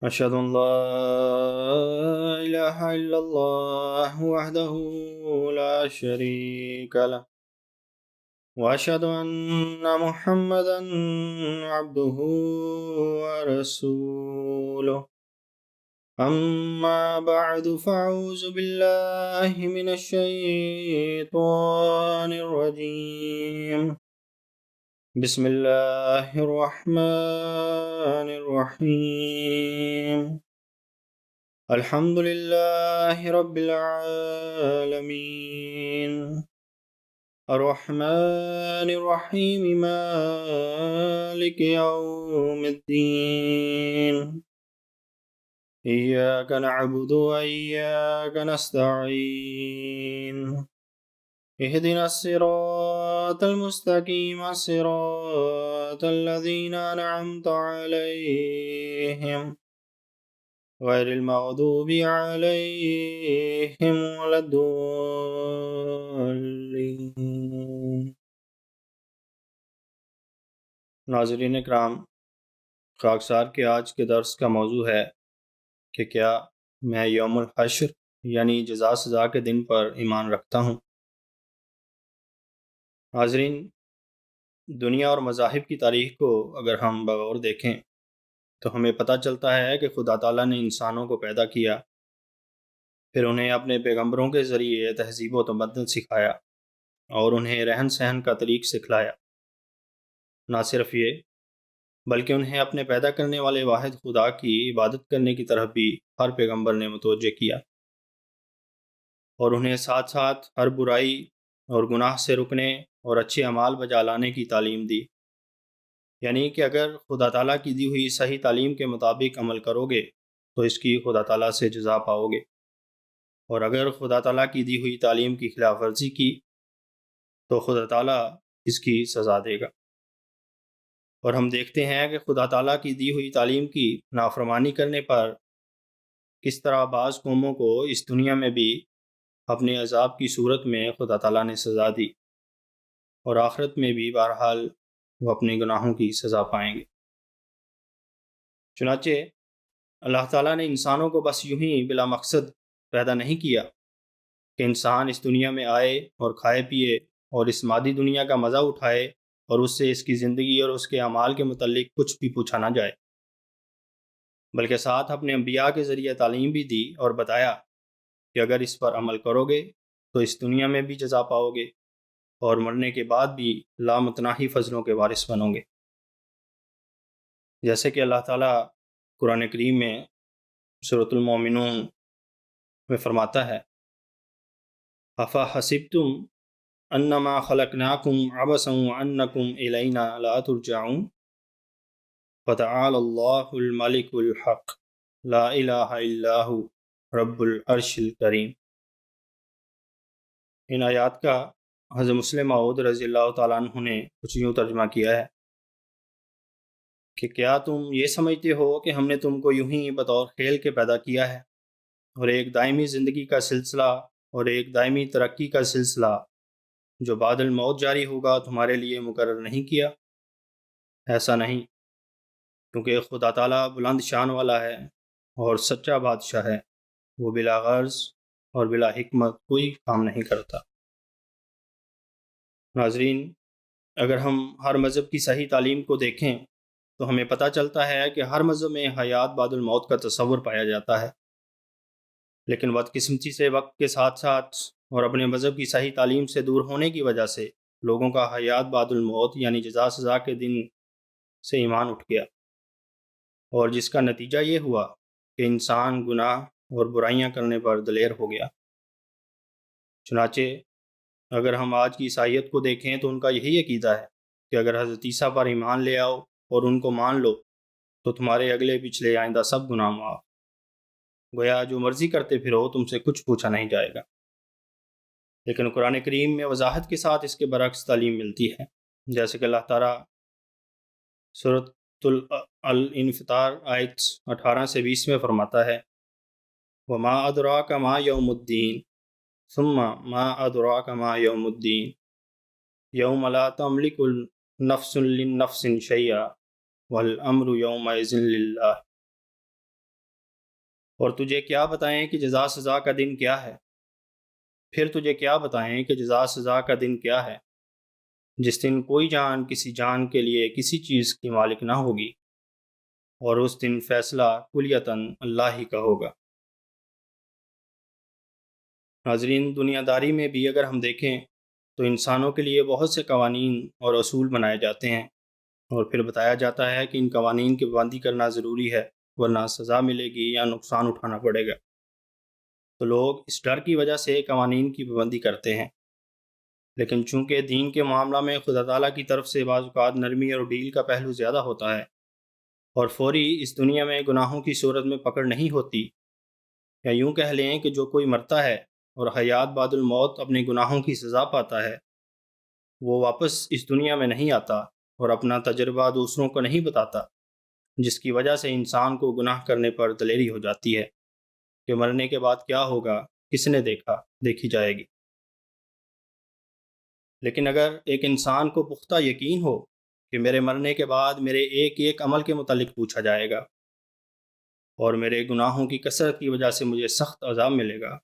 أشهد أن لا إله إلا الله وحده لا شريك له وأشهد أن محمدا عبده ورسوله أما بعد فأعوذ بالله من الشيطان الرجيم بسم الله الرحمن الرحيم الحمد لله رب العالمين الرحمن الرحيم مالك يوم الدين إياك نعبد وإياك نستعين اهدنا الصراط المستقيم صراط الذين أنعمت عليهم غير المغضوب عليهم ولا الضالين۔ ناظرین اکرام، خاکسار کے آج کے درس کا موضوع ہے کہ کیا میں یوم الحشر یعنی جزا سزا کے دن پر ایمان رکھتا ہوں۔ ناظرین، دنیا اور مذاہب کی تاریخ کو اگر ہم بغور دیکھیں تو ہمیں پتہ چلتا ہے کہ خدا تعالیٰ نے انسانوں کو پیدا کیا، پھر انہیں اپنے پیغمبروں کے ذریعے تہذیب و تمدن سکھایا اور انہیں رہن سہن کا طریق سکھلایا۔ نہ صرف یہ بلکہ انہیں اپنے پیدا کرنے والے واحد خدا کی عبادت کرنے کی طرف بھی ہر پیغمبر نے متوجہ کیا، اور انہیں ساتھ ساتھ ہر برائی اور گناہ سے رکنے اور اچھے اعمال بجا لانے کی تعلیم دی۔ یعنی کہ اگر خدا تعالیٰ کی دی ہوئی صحیح تعلیم کے مطابق عمل کرو گے تو اس کی خدا تعالیٰ سے جزا پاؤ گے، اور اگر خدا تعالیٰ کی دی ہوئی تعلیم کی خلاف ورزی کی تو خدا تعالیٰ اس کی سزا دے گا۔ اور ہم دیکھتے ہیں کہ خدا تعالیٰ کی دی ہوئی تعلیم کی نافرمانی کرنے پر کس طرح بعض قوموں کو اس دنیا میں بھی اپنے عذاب کی صورت میں خدا تعالیٰ نے سزا دی، اور آخرت میں بھی بہرحال وہ اپنے گناہوں کی سزا پائیں گے۔ چنانچہ اللہ تعالیٰ نے انسانوں کو بس یوں ہی بلا مقصد پیدا نہیں کیا کہ انسان اس دنیا میں آئے اور کھائے پیے اور اس مادی دنیا کا مزہ اٹھائے اور اس سے اس کی زندگی اور اس کے اعمال کے متعلق کچھ بھی پوچھا نہ جائے، بلکہ ساتھ اپنے انبیاء کے ذریعے تعلیم بھی دی اور بتایا کہ اگر اس پر عمل کرو گے تو اس دنیا میں بھی جزا پاؤ گے اور مرنے کے بعد بھی لامتناہی فضلوں کے وارث بنو گے۔ جیسے کہ اللہ تعالیٰ قرآن کریم میں سورۃ المومنون میں فرماتا ہے، افحسبتم انما خلقناکم عبثا وانکم الینا لا ترجعون فتعالی اللہ الملک الحق لا الہ الا هو رب العرش الکریم۔ ان آیات کا حضرت مسلم موعود رضی اللہ تعالیٰ عنہ نے کچھ یوں ترجمہ کیا ہے کہ کیا تم یہ سمجھتے ہو کہ ہم نے تم کو یوں ہی بطور کھیل کے پیدا کیا ہے اور ایک دائمی زندگی کا سلسلہ اور ایک دائمی ترقی کا سلسلہ جو بعد الموت جاری ہوگا تمہارے لیے مقرر نہیں کیا؟ ایسا نہیں، کیونکہ خدا تعالیٰ بلند شان والا ہے اور سچا بادشاہ ہے، وہ بلا غرض اور بلا حکمت کوئی کام نہیں کرتا۔ ناظرین، اگر ہم ہر مذہب کی صحیح تعلیم کو دیکھیں تو ہمیں پتہ چلتا ہے کہ ہر مذہب میں حیات بعد الموت کا تصور پایا جاتا ہے، لیکن بدقسمتی سے وقت کے ساتھ ساتھ اور اپنے مذہب کی صحیح تعلیم سے دور ہونے کی وجہ سے لوگوں کا حیات بعد الموت یعنی جزا سزا کے دن سے ایمان اٹھ گیا، اور جس کا نتیجہ یہ ہوا کہ انسان گناہ اور برائیاں کرنے پر دلیر ہو گیا۔ چنانچہ اگر ہم آج کی عیسائیت کو دیکھیں تو ان کا یہی عقیدہ ہے کہ اگر حضرت عیسیٰ پر ایمان لے آؤ اور ان کو مان لو تو تمہارے اگلے پچھلے آئندہ سب گناہ معاف، گویا جو مرضی کرتے پھرو تم سے کچھ پوچھا نہیں جائے گا۔ لیکن قرآن کریم میں وضاحت کے ساتھ اس کے برعکس تعلیم ملتی ہے، جیسے کہ اللہ تعالیٰ سورۃ الانفطار آیت 18 سے 20 میں فرماتا ہے، وَمَا أَدْرَاكَ مَا يَوْمُ الدِّينِ ثُمَّ مَا أَدْرَاكَ مَا يَوْمُ الدِّينِ يَوْمَ لَا تَمْلِكُ نَفْسٌ لِّنَّفْسٍ شَيْئًا وَالْأَمْرُ يَوْمَئِذٍ لِلَّهِ۔ اور تجھے کیا بتائیں کہ جزا سزا کا دن کیا ہے؟ پھر تجھے کیا بتائیں کہ جزا سزا کا دن کیا ہے، جس دن کوئی جان کسی جان کے لیے کسی چیز کی مالک نہ ہوگی، اور اس دن فیصلہ کلیتاً اللہ ہی کا ہوگا۔ ناظرین، دنیا داری میں بھی اگر ہم دیکھیں تو انسانوں کے لیے بہت سے قوانین اور اصول بنائے جاتے ہیں، اور پھر بتایا جاتا ہے کہ ان قوانین کی پابندی کرنا ضروری ہے، ورنہ سزا ملے گی یا نقصان اٹھانا پڑے گا۔ تو لوگ اس ڈر کی وجہ سے قوانین کی پابندی کرتے ہیں، لیکن چونکہ دین کے معاملہ میں خدا تعالیٰ کی طرف سے بعض اوقات نرمی اور ڈیل کا پہلو زیادہ ہوتا ہے، اور فوری اس دنیا میں گناہوں کی صورت میں پکڑ نہیں ہوتی، یا یوں کہہ لیں کہ جو کوئی مرتا ہے اور حیات بعد الموت اپنے گناہوں کی سزا پاتا ہے، وہ واپس اس دنیا میں نہیں آتا اور اپنا تجربہ دوسروں کو نہیں بتاتا، جس کی وجہ سے انسان کو گناہ کرنے پر دلیری ہو جاتی ہے کہ مرنے کے بعد کیا ہوگا، کس نے دیکھی جائے گی۔ لیکن اگر ایک انسان کو پختہ یقین ہو کہ میرے مرنے کے بعد میرے ایک ایک عمل کے متعلق پوچھا جائے گا، اور میرے گناہوں کی کثرت کی وجہ سے مجھے سخت عذاب ملے گا،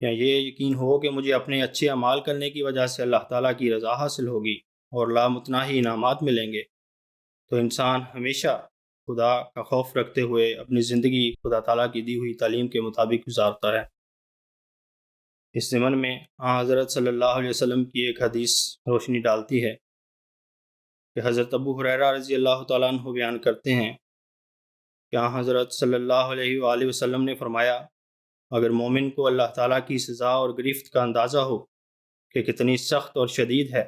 یا یہ یقین ہو کہ مجھے اپنے اچھے اعمال کرنے کی وجہ سے اللہ تعالیٰ کی رضا حاصل ہوگی اور لامتناہی انعامات ملیں گے، تو انسان ہمیشہ خدا کا خوف رکھتے ہوئے اپنی زندگی خدا تعالیٰ کی دی ہوئی تعلیم کے مطابق گزارتا ہے۔ اس ضمن میں حضرت صلی اللہ علیہ وسلم کی ایک حدیث روشنی ڈالتی ہے کہ حضرت ابو ہریرہ رضی اللہ تعالیٰ عنہ بیان کرتے ہیں کہ حضرت صلی اللہ علیہ وآلہ وسلم نے فرمایا، اگر مومن کو اللہ تعالیٰ کی سزا اور گرفت کا اندازہ ہو کہ کتنی سخت اور شدید ہے،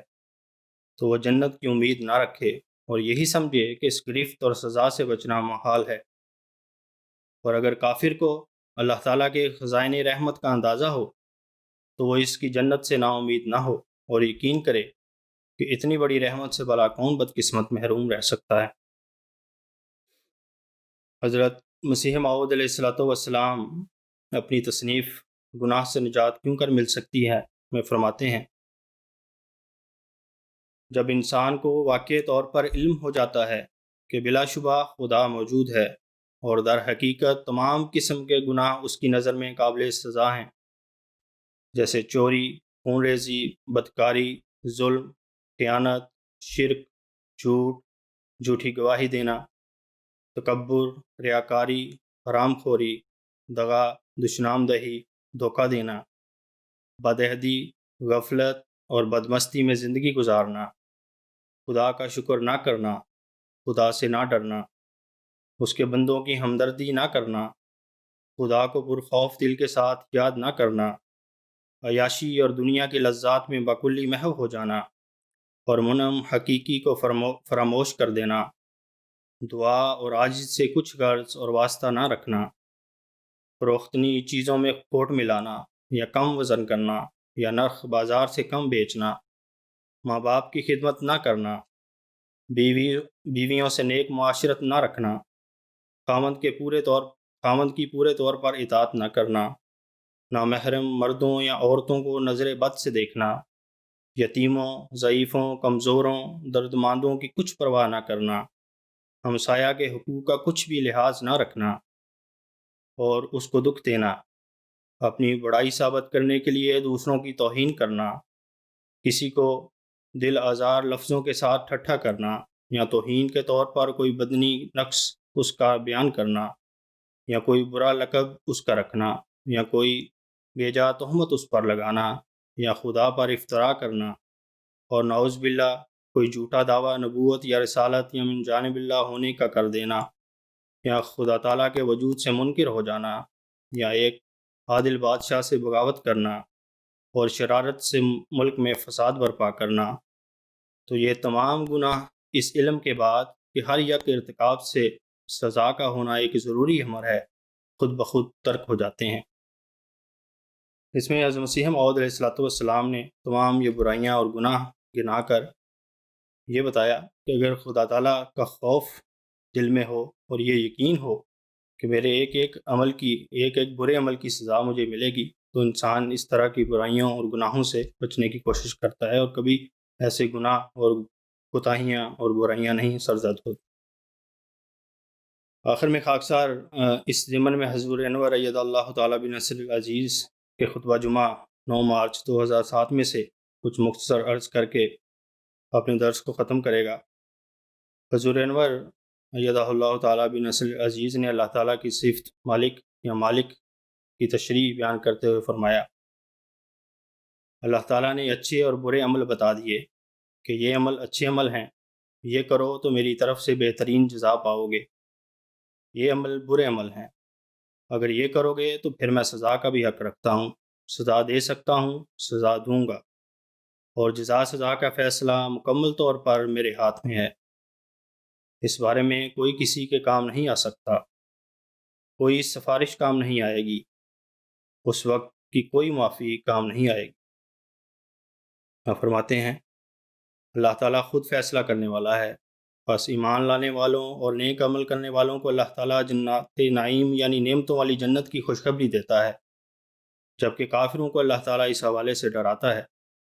تو وہ جنت کی امید نہ رکھے اور یہی سمجھے کہ اس گرفت اور سزا سے بچنا محال ہے۔ اور اگر کافر کو اللہ تعالیٰ کے خزائن رحمت کا اندازہ ہو تو وہ اس کی جنت سے نا امید نہ ہو اور یقین کرے کہ اتنی بڑی رحمت سے بھلا کون بدقسمت محروم رہ سکتا ہے۔ حضرت مسیح موعود علیہ السلام اپنی تصنیف گناہ سے نجات کیوں کر مل سکتی ہے میں فرماتے ہیں، جب انسان کو واقعی طور پر علم ہو جاتا ہے کہ بلا شبہ خدا موجود ہے اور در حقیقت تمام قسم کے گناہ اس کی نظر میں قابل سزا ہیں، جیسے چوری، خون ریزی، بدکاری، ظلم، خیانت، شرک، جھوٹ، جھوٹی گواہی دینا، تکبر، ریاکاری، حرام خوری، دغا، دشنام دہی، دھوکہ دینا، بدعہدی، غفلت اور بدمستی میں زندگی گزارنا، خدا کا شکر نہ کرنا، خدا سے نہ ڈرنا، اس کے بندوں کی ہمدردی نہ کرنا، خدا کو پرخوف دل کے ساتھ یاد نہ کرنا، عیاشی اور دنیا کی لذات میں بکلی محو ہو جانا، اور منعم حقیقی کو فراموش کر دینا، دعا اور عاجز سے کچھ غرض اور واسطہ نہ رکھنا، فروختنی چیزوں میں کھوٹ ملانا یا کم وزن کرنا یا نرخ بازار سے کم بیچنا، ماں باپ کی خدمت نہ کرنا، بیویوں سے نیک معاشرت نہ رکھنا، خاوند کی پورے طور پر اطاعت نہ کرنا، نامحرم مردوں یا عورتوں کو نظر بد سے دیکھنا، یتیموں، ضعیفوں، کمزوروں، دردمندوں کی کچھ پرواہ نہ کرنا، ہمسایہ کے حقوق کا کچھ بھی لحاظ نہ رکھنا اور اس کو دکھ دینا، اپنی بڑائی ثابت کرنے کے لیے دوسروں کی توہین کرنا، کسی کو دل آزار لفظوں کے ساتھ ٹھٹھا کرنا یا توہین کے طور پر کوئی بدنی نقص اس کا بیان کرنا، یا کوئی برا لقب اس کا رکھنا، یا کوئی بیجا تہمت اس پر لگانا، یا خدا پر افتراء کرنا، اور نعوذ باللہ کوئی جھوٹا دعویٰ نبوت یا رسالت یا من جانب اللہ ہونے کا کر دینا، یا خدا تعالیٰ کے وجود سے منکر ہو جانا، یا ایک عادل بادشاہ سے بغاوت کرنا اور شرارت سے ملک میں فساد برپا کرنا، تو یہ تمام گناہ اس علم کے بعد کہ ہر یک ارتکاب سے سزا کا ہونا ایک ضروری امر ہے، خود بخود ترک ہو جاتے ہیں۔ اس میں حضرت مسیح موعود علیہ السلام نے تمام یہ برائیاں اور گناہ گنا کر یہ بتایا کہ اگر خدا تعالیٰ کا خوف دل میں ہو اور یہ یقین ہو کہ میرے ایک ایک برے عمل کی سزا مجھے ملے گی، تو انسان اس طرح کی برائیوں اور گناہوں سے بچنے کی کوشش کرتا ہے اور کبھی ایسے گناہ اور کوتاہیاں اور برائیاں نہیں سرزد ہوتی۔ آخر میں خاکسار اس ضمن میں حضور انور اید اللہ تعالیٰ بن نصر العزیز کے خطبہ جمعہ 9 مارچ 2007 میں سے کچھ مختصر عرض کر کے اپنے درس کو ختم کرے گا۔ حضور انور ایدہ اللہ تعالیٰ بن نصر العزیز نے اللہ تعالیٰ کی صفت مالک یا مالک کی تشریح بیان کرتے ہوئے فرمایا، اللہ تعالیٰ نے اچھے اور برے عمل بتا دیے کہ یہ عمل اچھے عمل ہیں، یہ کرو تو میری طرف سے بہترین جزا پاؤ گے، یہ عمل برے عمل ہیں، اگر یہ کرو گے تو پھر میں سزا کا بھی حق رکھتا ہوں، سزا دے سکتا ہوں، سزا دوں گا، اور جزا سزا کا فیصلہ مکمل طور پر میرے ہاتھ میں ہے، اس بارے میں کوئی کسی کے کام نہیں آ سکتا، کوئی سفارش کام نہیں آئے گی، اس وقت کی کوئی معافی کام نہیں آئے گی۔ آپ فرماتے ہیں اللہ تعالیٰ خود فیصلہ کرنے والا ہے، بس ایمان لانے والوں اور نیک عمل کرنے والوں کو اللہ تعالیٰ جنات نعیم یعنی نعمتوں والی جنت کی خوشخبری دیتا ہے، جبکہ کافروں کو اللہ تعالیٰ اس حوالے سے ڈراتا ہے،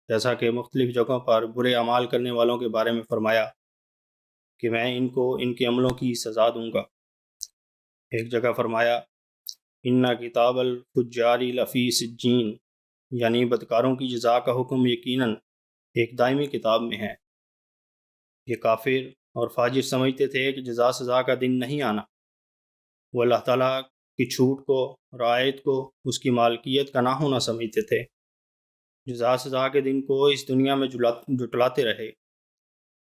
جیسا کہ مختلف جگہوں پر برے اعمال کرنے والوں کے بارے میں فرمایا کہ میں ان کو ان کے عملوں کی سزا دوں گا۔ ایک جگہ فرمایا اِنَّ کتاب الفجار لفی سجین، یعنی بدکاروں کی جزا کا حکم یقیناً ایک دائمی کتاب میں ہے۔ یہ کافر اور فاجر سمجھتے تھے کہ جزا سزا کا دن نہیں آنا، وہ اللہ تعالیٰ کی چھوٹ کو، رعایت کو اس کی مالکیت کا نہ ہونا سمجھتے تھے، جزا سزا کے دن کو اس دنیا میں جٹلاتے رہے،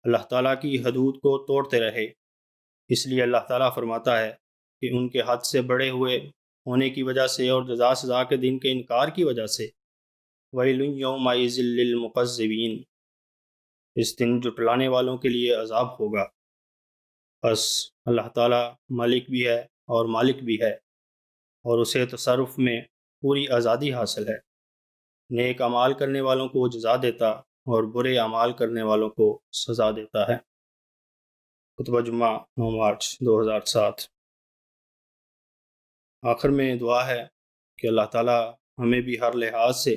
اللہ تعالیٰ کی حدود کو توڑتے رہے۔ اس لیے اللہ تعالیٰ فرماتا ہے کہ ان کے حد سے بڑے ہوئے ہونے کی وجہ سے اور جزا سزا کے دن کے انکار کی وجہ سے وَيْلٌ يَوْمَئِذٍ لِّلْمُكَذِّبِينَ، اس دن جٹلانے والوں کے لیے عذاب ہوگا۔ بس اللہ تعالیٰ مالک بھی ہے اور مالک بھی ہے، اور اسے تصرف میں پوری آزادی حاصل ہے، نیک اعمال کرنے والوں کو جزا دیتا اور برے اعمال کرنے والوں کو سزا دیتا ہے۔ خطبہ جمعہ 9 مارچ 2007۔ آخر میں دعا ہے کہ اللہ تعالیٰ ہمیں بھی ہر لحاظ سے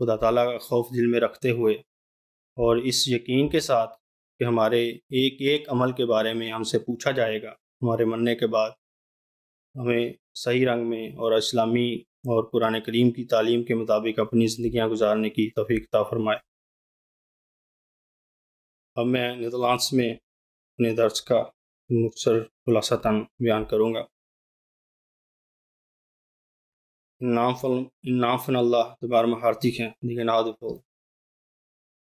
خدا تعالیٰ کا خوف دل میں رکھتے ہوئے اور اس یقین کے ساتھ کہ ہمارے ایک ایک عمل کے بارے میں ہم سے پوچھا جائے گا، ہمارے مرنے کے بعد ہمیں صحیح رنگ میں اور اسلامی اور قرآن کریم کی تعلیم کے مطابق اپنی زندگیاں گزارنے کی توفیق عطا فرمائے۔ اب میں نیدرلینڈس میں اپنے درس کا مختصر خلاصتاً بیان کروں گا۔ In naam van Allah, de barmhartige, die genadevol.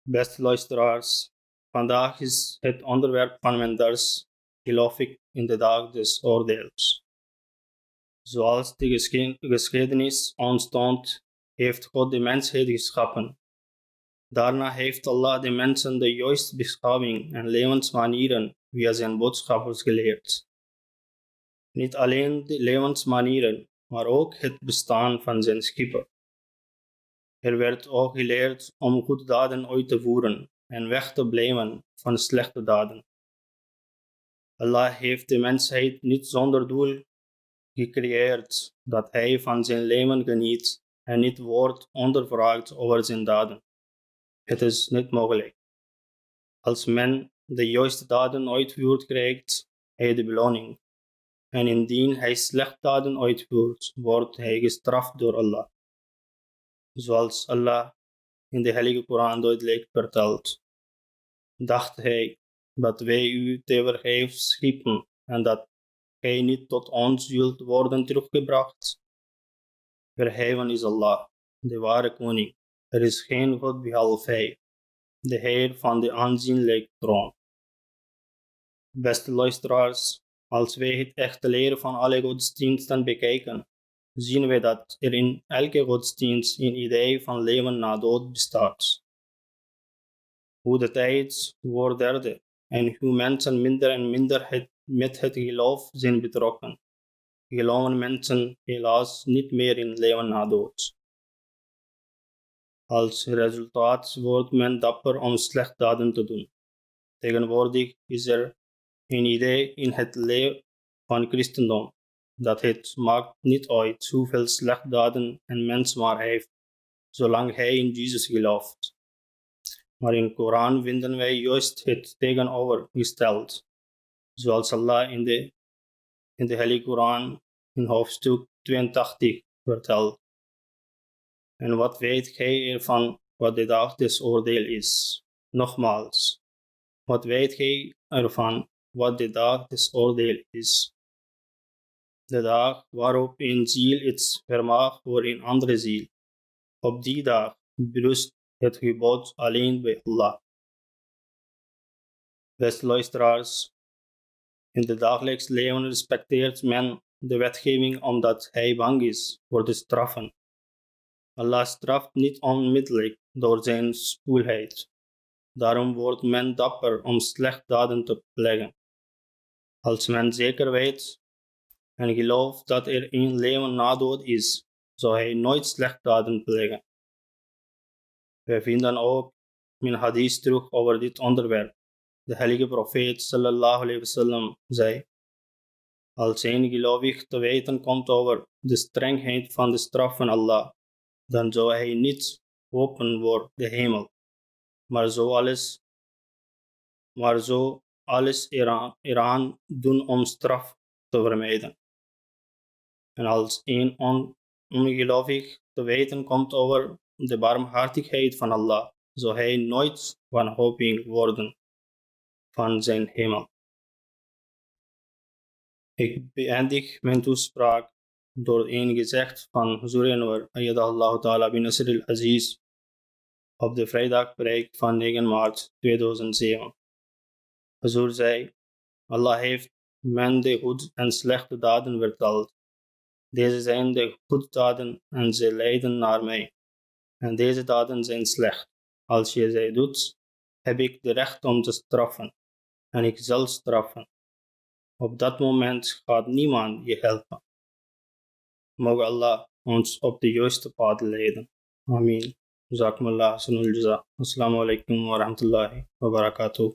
Beste luisteraars, vandaag is het onderwerp van mijn dars geloof ik in de dag des oordeels. Zoals de geschiedenis ons toont, heeft God de mensheid geschapen. Daarna heeft Allah de mensen de juiste beschouwing en levensmanieren via zijn boodschappers geleerd. Niet alleen de levensmanieren, maar ook het bestaan van zijn schepper. Er werd ook geleerd om goede daden uit te voeren en weg te blijven van slechte daden. Allah heeft de mensheid niet zonder doel gecreëerd dat hij van zijn leven geniet en niet wordt ondervraagd over zijn daden. Het is niet mogelijk. Als men de juiste daden uitvoert, krijgt hij de beloning. En indien hij slechte daden uitvoert, wordt hij gestraft door Allah. Zoals Allah in de Heilige Koran duidelijk vertelt, dacht hij dat wij u tevergeefs schiepen en dat gij niet tot ons zult worden teruggebracht. Verheven is Allah, de ware koning. Er is geen God behalve hij, de Heer van de aanzienlijke troon. Beste luisteraars, als wij het echte leren van alle godsdiensten bekijken, zien wij dat er in elke godsdienst een idee van leven na dood bestaat. Hoe de tijd vorderde en hoe mensen minder en minder met het geloof zijn betrokken, geloven mensen helaas niet meer in leven na dood. Als resultaat wordt men dapper om slechte daden te doen. Tegenwoordig is er een idee in het leven van christendom dat het maakt niet uit hoeveel slechte daden een mens maar heeft, zolang hij in Jezus gelooft. Maar in de Koran vinden wij juist het tegenovergesteld, zoals Allah in de In de Heilige Koran, in hoofdstuk 82, vertelt: En wat weet gij ervan wat de dag des oordeel is? Nogmaals, wat weet gij ervan wat de dag des oordeel is? De dag waarop een ziel iets vermag voor een andere ziel. Op die dag berust het gebod alleen bij Allah. Beste luisteraars, in het dagelijks leven respecteert men de wetgeving omdat hij bang is voor de straffen. Allah straft niet onmiddellijk door zijn spoedheid. Daarom wordt men dapper om slechte daden te plegen. Als men zeker weet en gelooft dat er een leven na dood is, zou hij nooit slechte daden plegen. We vinden ook een hadith terug over dit onderwerp. De heilige profeet sallallahu alaihi wasallam zei: als een gelovig te weten komt over de strengheid van de straf van Allah, dan zou hij niet hopen voor de hemel, maar zo alles eraan doen om straf te vermijden. En als een ongelovig te weten komt over de barmhartigheid van Allah, zou hij nooit wanhopig worden van zijn hemel. Ik beëindig mijn toespraak door een gezegd van Huzur Anwar ayyadahullah ta'ala bin Nasr al-Aziz op de vrijdagpreek van 9 maart 2007. Huzur zei: Allah heeft men de goed en slechte daden verteld. Deze zijn de goede daden en ze leiden naar mij. En deze daden zijn slecht. Als je zij doet, heb ik de recht om te straffen. En ik zal straffen. Op dat moment gaat niemand je helpen. Mogen Allah ons op de juiste pad leiden. Amin. Jazakumullah sanul jaza. Assalamu alaikum wa rahmatullahi wa barakatuh.